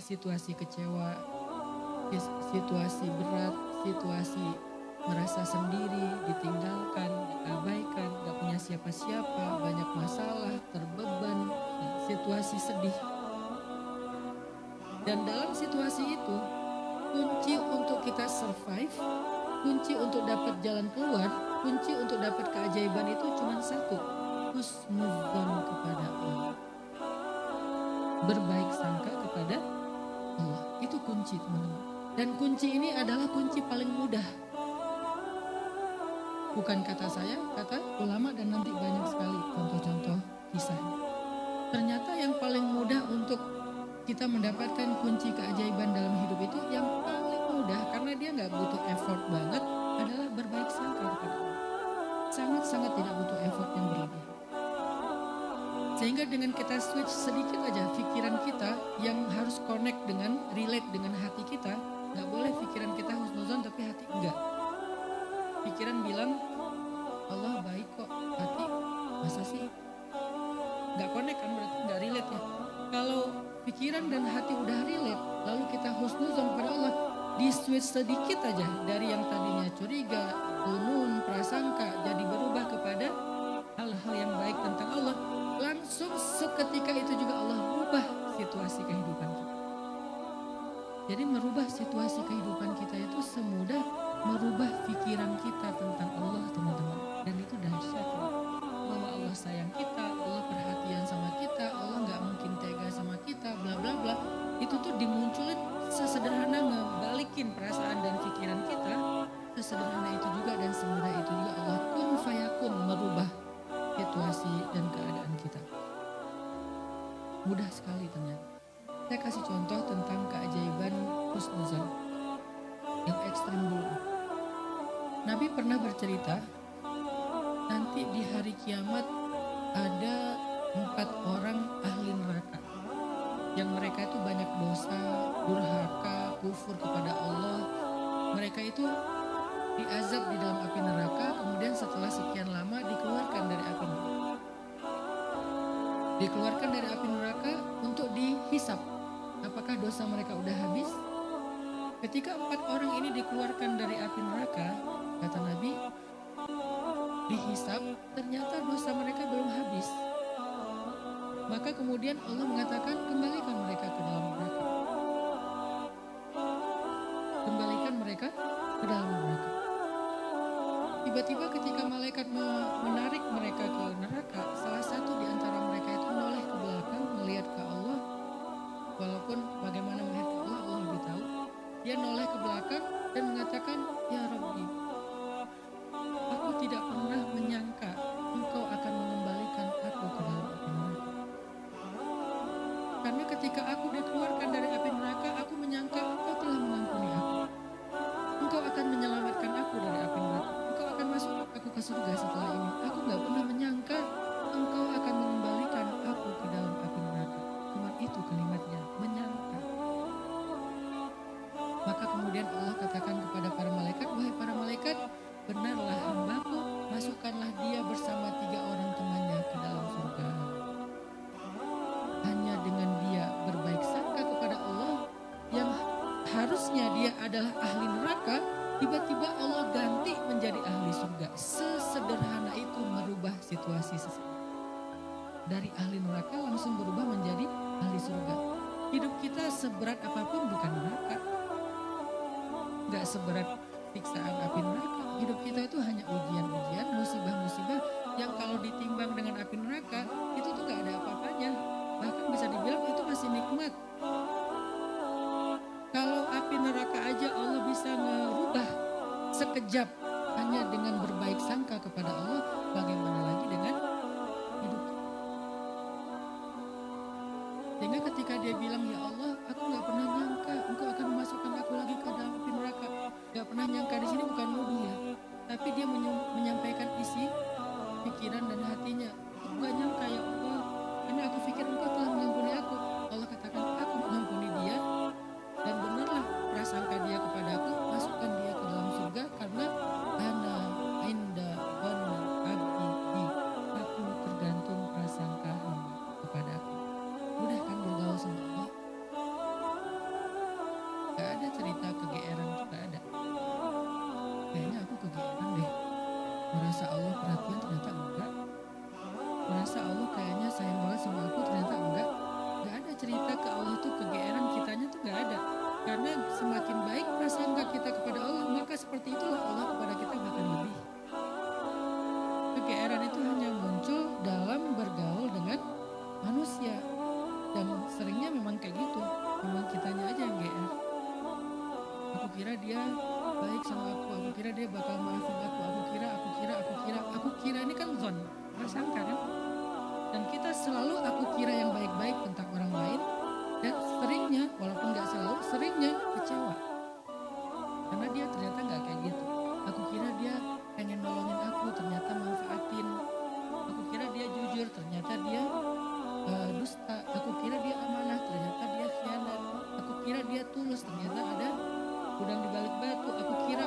situasi kecewa, situasi berat, situasi merasa sendiri, ditinggalkan, diabaikan, gak punya siapa-siapa, banyak masalah, terbeban, situasi sedih. Dan dalam situasi itu, kunci untuk kita survive, kunci untuk dapat jalan keluar, kunci untuk dapat keajaiban itu cuma satu, husnudzon kepada Allah. Berbaik sangka kepada Allah, itu kunci teman-teman. Dan kunci ini adalah kunci paling mudah. Bukan kata saya, kata ulama dan nanti banyak sekali contoh-contoh kisahnya. Ternyata yang paling mudah untuk kita mendapatkan kunci keajaiban dalam hidup itu yang paling mudah karena dia nggak butuh effort banget adalah berbaik sangka kepada Allah. Sangat-sangat tidak butuh effort yang berlebih. Sehingga dengan kita switch sedikit aja pikiran kita yang harus connect dengan, relate dengan hati kita, nggak boleh pikiran kita husnuzon tapi hati enggak. Pikiran bilang Allah baik kok, hati masa sih? Nggak connect kan, berarti nggak relate ya. Kalau pikiran dan hati udah relate, lalu kita husnuzon pada Allah, di switch sedikit aja dari yang tadinya curiga, dunun, prasangka, jadi berubah kepada hal-hal yang baik tentang Allah. Langsung seketika itu juga Allah merubah situasi kehidupan kita. Jadi merubah situasi kehidupan kita itu semudah merubah pikiran kita tentang Allah, teman-teman. Dan itu dahsyat ya. Bahwa Allah sayang kita, Allah perhatian sama kita, Allah gak mungkin tega sama kita, bla bla bla. Itu tuh dimunculin sesederhana ngebalikin perasaan dan pikiran kita. Sesederhana itu juga dan semudah itu juga Allah kun fayakun merubah situasi dan keadaan kita. Mudah sekali ternyata. Saya kasih contoh tentang keajaiban husnuzon yang ekstrim dulu. Nabi pernah bercerita, nanti di hari kiamat ada 4 orang ahli neraka. Yang mereka itu banyak dosa, durhaka, kufur kepada Allah. Mereka itu diazab di dalam api neraka, kemudian setelah sekian lama dikeluarkan dari api neraka. Dikeluarkan dari api neraka untuk dihisap. Apakah dosa mereka udah habis? Ketika 4 orang ini dikeluarkan dari api neraka, kata Nabi, dihisap, ternyata dosa mereka belum habis. Maka kemudian Allah mengatakan, kembalikan mereka ke dalam neraka. Kembalikan mereka ke dalam neraka. Tiba-tiba ketika malaikat menarik mereka ke neraka, salah satu di antara mereka itu menoleh ke belakang, melihat ke Allah. Walaupun bagaimana melihat ke Allah, Allah lebih tahu. Dia noleh ke belakang dan mengatakan, Ya Rabbi, aku tidak pernah menyangka Engkau akan mengembalikan aku ke dalam api neraka. Karena ketika aku dikeluarkan dari api neraka, aku menyangka Engkau telah mengampuni aku. Engkau akan menyelamatkan aku dari api neraka. Engkau akan masuk aku ke surga setelah ini. Aku gak pernah menyangka Engkau akan mengembalikan aku ke dalam api neraka. Cuma itu kalimatnya, menyangka. Maka kemudian Allah katakan kepada para malaikat, wahai para malaikat, benarlah hambaku, masukkanlah dia bersama 3 orang temannya ke dalam surga. Hanya dengan dia berbaik sangka kepada Allah, yang harusnya dia adalah ahli neraka, tiba-tiba Allah ganti menjadi ahli surga. Sesederhana itu merubah situasi seseorang. Dari ahli neraka langsung berubah menjadi ahli surga. Hidup kita seberat apapun bukan neraka. Gak seberat siksaan api neraka. Hidup kita itu hanya ujian-ujian, musibah-musibah yang kalau ditimbang dengan api neraka itu tuh gak ada apa-apanya. Bahkan bisa dibilang itu masih nikmat. Kalau api neraka aja Allah bisa merubah sekejap hanya dengan berbaik sangka kepada Allah, bagaimana lagi dengan hidup. Sehingga ketika dia bilang, ya Allah, aku gak pernah nyangka Engkau akan memasukkan aku lagi ke dalam api neraka. Gak pernah nyangka, di sini bukan nuduh ya, tapi dia menyampaikan isi pikiran dan hatinya. Aku gak nyangka ya Allah, karena aku pikir Engkau telah mengampuni aku. Allah katakan, aku mengampuni dia, dan benarlah prasangka dia kepada aku, masukkan dia ke dalam surga, karena ana inda dhanni abdi bi, aku tergantung prasangka hamba kepada aku. Mudah kan bergaul sama Allah? merasa Allah kayaknya sayang banget sama aku, ternyata enggak. Enggak ada cerita ke Allah tuh kegeeran kitanya tuh enggak ada. Karena semakin baik prasangka kita kepada Allah, maka seperti itulah Allah kepada kita bahkan lebih. Kegeeran itu hanya muncul dalam bergaul dengan manusia. Dan seringnya memang kayak gitu. Memang kitanya aja yang GR. Aku kira dia baik sama aku kira dia bakal maafin aku kira ini kan zon, prasangka kan? Dan kita selalu aku kira yang baik-baik tentang orang lain, dan seringnya, walaupun gak selalu, seringnya kecewa. Karena dia ternyata gak kayak gitu. Aku kira dia pengen nolongin aku, ternyata manfaatin. Aku kira dia jujur, ternyata dia dusta. Aku kira dia amanah, ternyata dia khianat. Aku kira dia tulus, ternyata ada udang di balik batu. Aku kira